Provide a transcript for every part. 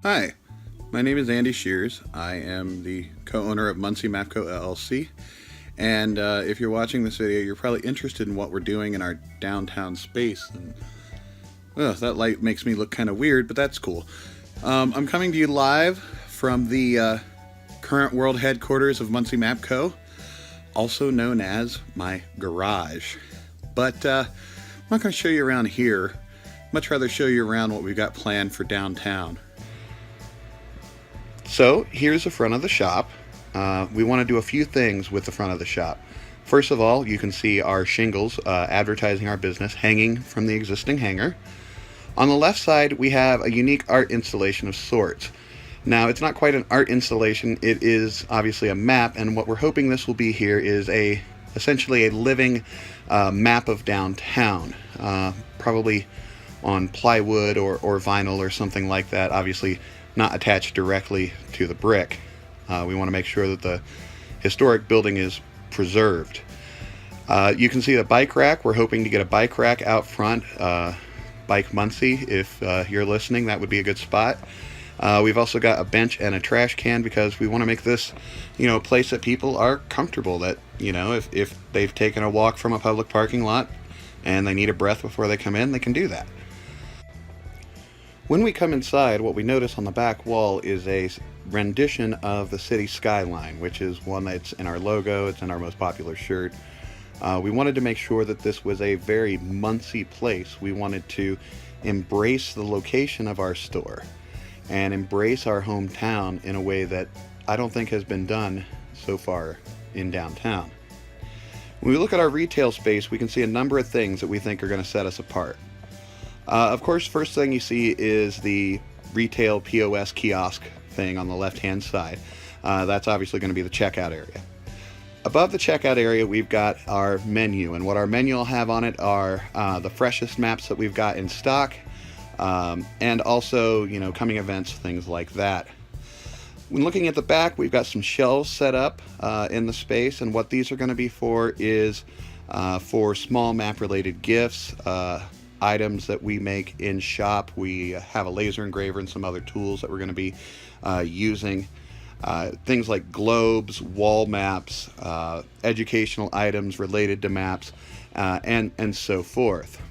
Hi, my name is Andy Shears. I am the co-owner of Muncie Mapco LLC. And if you're watching this video, you're probably interested in what we're doing in our downtown space. And that light makes me look kind of weird, but that's cool. I'm coming to you live from the current world headquarters of Muncie Mapco, also known as my garage. But I'm not going to show you around here. Much rather show you around what we've got planned for downtown. So here's the front of the shop. We want to do a few things with the front of the shop. First of all, you can see our shingles advertising our business hanging from the existing hanger. On the left side, we have a unique art installation of sorts. Now, it's not quite an art installation, it is obviously a map, and what we're hoping this will be here is essentially a living map of downtown, probably on plywood or vinyl or something like that, obviously not attached directly to the brick. We want to make sure that the historic building is preserved. You can see the bike rack. We're hoping to get a bike rack out front. Bike Muncie, if you're listening, that would be a good spot. We've also got a bench and a trash can because we want to make this, a place that people are comfortable. That, if they've taken a walk from a public parking lot and they need a breath before they come in, they can do that. When we come inside, what we notice on the back wall is a rendition of the city skyline, which is one that's in our logo, it's in our most popular shirt. We wanted to make sure that this was a very Muncie place. We wanted to embrace the location of our store and embrace our hometown in a way that I don't think has been done so far in downtown. When we look at our retail space, we can see a number of things that we think are going to set us apart. Of course, first thing you see is the retail POS kiosk thing on the left-hand side. That's obviously going to be the checkout area. Above the checkout area, we've got our menu, and what our menu will have on it are the freshest maps that we've got in stock, and also, coming events, things like that. When looking at the back, we've got some shelves set up in the space, and what these are going to be for is for small map-related gifts, items that we make in shop. We have a laser engraver and some other tools that we're going to be using. Things like globes, wall maps, educational items related to maps, and so forth.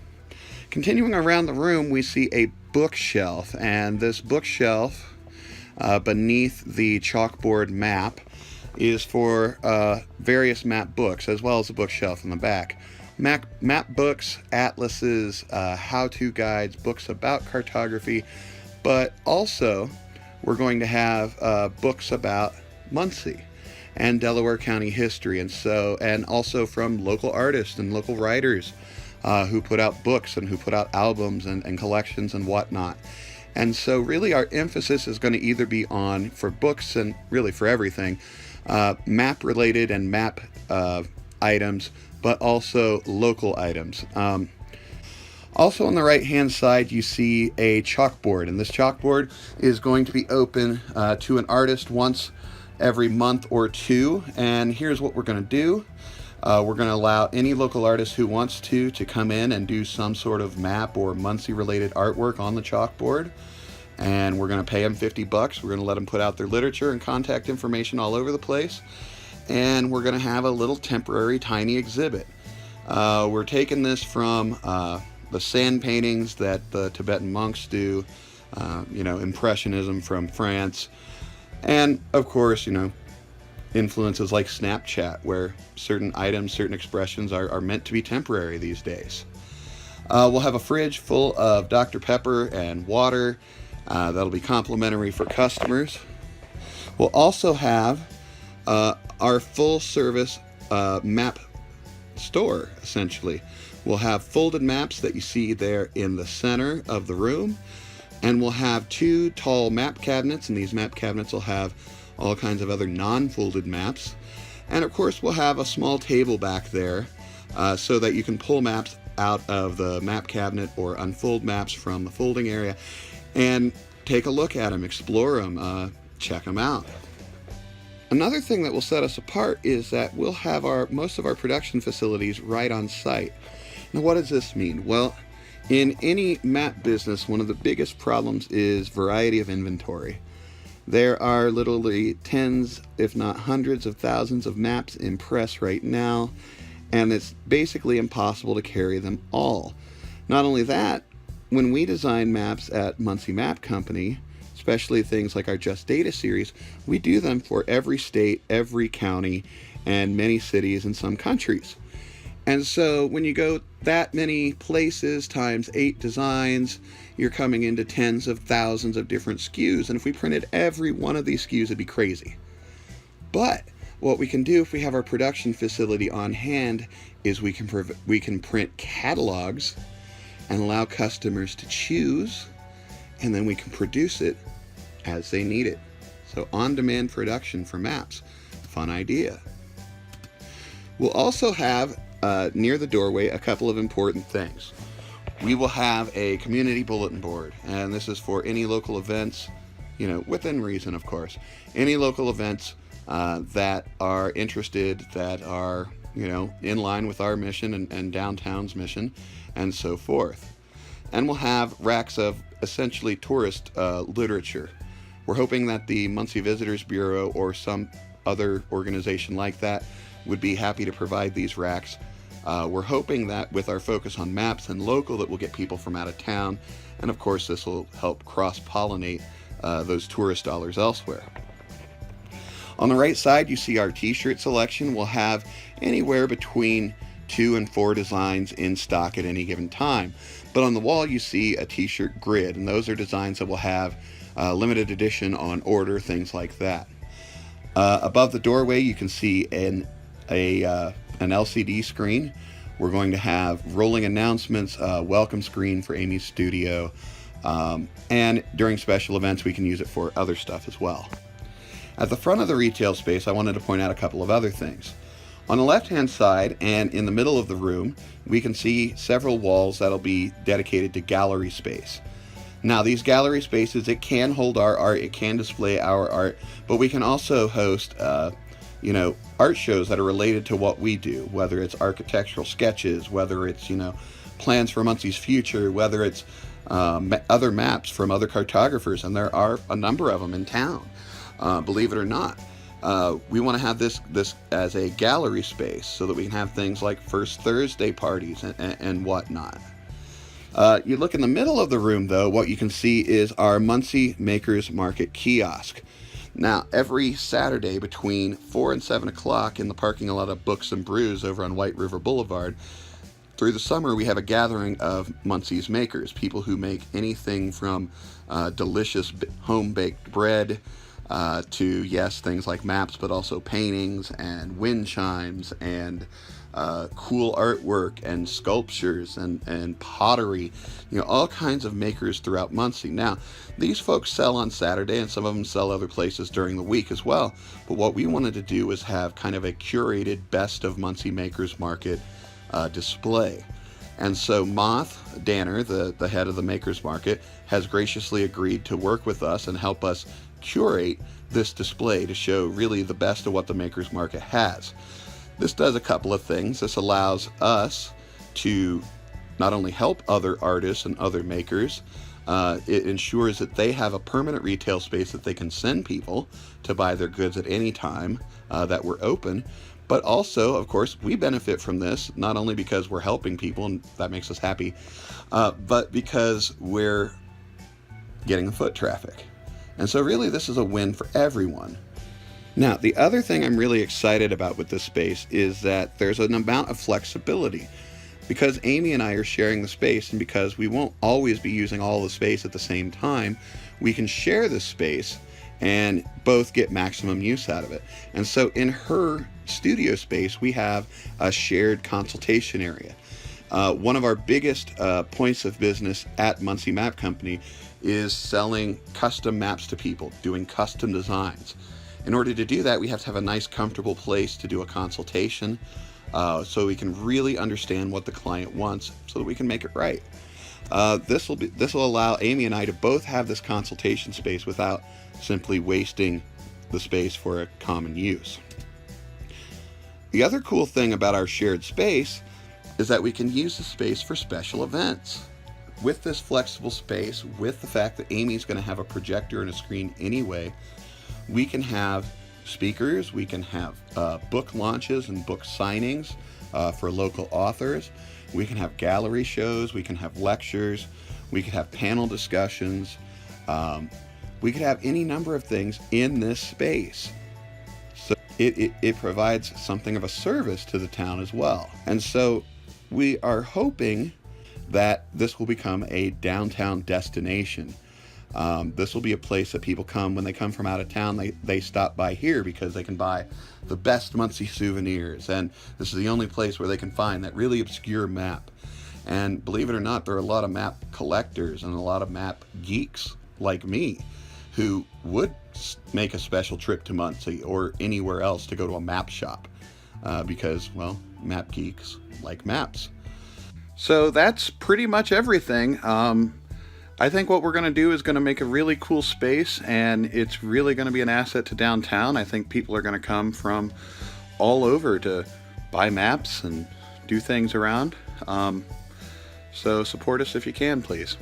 Continuing around the room, we see a bookshelf, and this bookshelf beneath the chalkboard map is for various map books, as well as a bookshelf in the back. Map books, atlases, how-to guides, books about cartography, but also we're going to have books about Muncie and Delaware County history, and also from local artists and local writers who put out books and who put out albums and collections and whatnot. And so really our emphasis is going to either be on, for books and really for everything, map related and map items, but also local items. Also on the right hand side, you see a chalkboard, and this chalkboard is going to be open to an artist once every month or two. And here's what we're going to do. We're going to allow any local artist who wants to come in and do some sort of map or Muncie related artwork on the chalkboard, and we're going to pay them $50. We're going to let them put out their literature and contact information all over the place, and we're going to have a little temporary tiny exhibit. We're taking this from the sand paintings that the Tibetan monks do, Impressionism from France, and of course, influences like Snapchat, where certain items, certain expressions are meant to be temporary these days. We'll have a fridge full of Dr. Pepper and water. That'll be complimentary for customers. We'll also have our full service map store, essentially. We'll have folded maps that you see there in the center of the room, and we'll have two tall map cabinets, and these map cabinets will have all kinds of other non-folded maps. And of course we'll have a small table back there so that you can pull maps out of the map cabinet or unfold maps from the folding area and take a look at them, explore them, check them out. Another thing that will set us apart is that we'll have most of our production facilities right on site. Now, what does this mean? Well, In any map business, one of the biggest problems is variety of inventory. There are literally tens, if not hundreds of thousands of maps in press right now, and it's basically impossible to carry them all. Not only that, when we design maps at Muncie Map Company, especially things like our Just Data series, we do them for every state, every county, and many cities in some countries. And so when you go that many places times 8 designs, you're coming into tens of thousands of different SKUs. And if we printed every one of these SKUs, it'd be crazy. But what we can do if we have our production facility on hand is we can print catalogs and allow customers to choose, and then we can produce it as they need it. So on-demand production for maps. Fun idea. We'll also have near the doorway a couple of important things. We will have a community bulletin board, and this is for any local events, within reason, of course. Any local events that are interested, that are, in line with our mission and downtown's mission, and so forth. And we'll have racks of essentially tourist literature. We're hoping that the Muncie Visitors Bureau or some other organization like that would be happy to provide these racks. We're hoping that with our focus on maps and local, that we'll get people from out of town, and of course this will help cross-pollinate those tourist dollars elsewhere. On the right side, you see our t-shirt selection. We'll have anywhere between 2 and 4 designs in stock at any given time. But on the wall, you see a t-shirt grid, and those are designs that will have limited edition on order, things like that. Above the doorway, you can see an LCD screen. We're going to have rolling announcements, welcome screen for Amy's studio, and during special events we can use it for other stuff as well. At the front of the retail space, I wanted to point out a couple of other things. On the left-hand side and in the middle of the room, we can see several walls that'll be dedicated to gallery space. Now, these gallery spaces, it can hold our art, it can display our art, but we can also host art shows that are related to what we do, whether it's architectural sketches, whether it's, plans for Muncie's future, whether it's other maps from other cartographers, and there are a number of them in town, believe it or not. We want to have this as a gallery space so that we can have things like First Thursday parties and whatnot. You look in the middle of the room, though, what you can see is our Muncie Makers Market kiosk. Now, every Saturday between 4 and 7 o'clock in the parking lot of Books and Brews over on White River Boulevard, through the summer we have a gathering of Muncie's makers, people who make anything from delicious home-baked bread to, yes, things like maps, but also paintings and wind chimes and cool artwork and sculptures and pottery, all kinds of makers throughout Muncie. Now, these folks sell on Saturday, and some of them sell other places during the week as well. But what we wanted to do was have kind of a curated best of Muncie Makers Market display. And so Moth Danner, the head of the Makers Market, has graciously agreed to work with us and help us curate this display to show really the best of what the Makers Market has. This does a couple of things. This allows us to not only help other artists and other makers, it ensures that they have a permanent retail space that they can send people to buy their goods at any time that we're open. But also, of course, we benefit from this, not only because we're helping people, and that makes us happy, but because we're getting the foot traffic. And so really this is a win for everyone. Now, the other thing I'm really excited about with this space is that there's an amount of flexibility. Because Amy and I are sharing the space, and because we won't always be using all the space at the same time, we can share this space and both get maximum use out of it. And so in her studio space, we have a shared consultation area. One of our biggest points of business at Muncie Map Company is selling custom maps to people, doing custom designs. In order to do that, we have to have a nice, comfortable place to do a consultation, so we can really understand what the client wants so that we can make it right. This will allow Amy and I to both have this consultation space without simply wasting the space for a common use. The other cool thing about our shared space is that we can use the space for special events. with this flexible space, with the fact that Amy's going to have a projector and a screen anyway, we can have speakers, we can have book launches and book signings for local authors, we can have gallery shows, we can have lectures, we could have panel discussions, we could have any number of things in this space. So it provides something of a service to the town as well. And so we are hoping that this will become a downtown destination. This will be a place that people come when they come from out of town. They stop by here because they can buy the best Muncie souvenirs, and this is the only place where they can find that really obscure map. And believe it or not, there are a lot of map collectors and a lot of map geeks like me who would make a special trip to Muncie or anywhere else to go to a map shop because, well, map geeks like maps. So that's pretty much everything. I think what we're going to do is going to make a really cool space, and it's really going to be an asset to downtown. I think people are going to come from all over to buy maps and do things around. So support us if you can, please.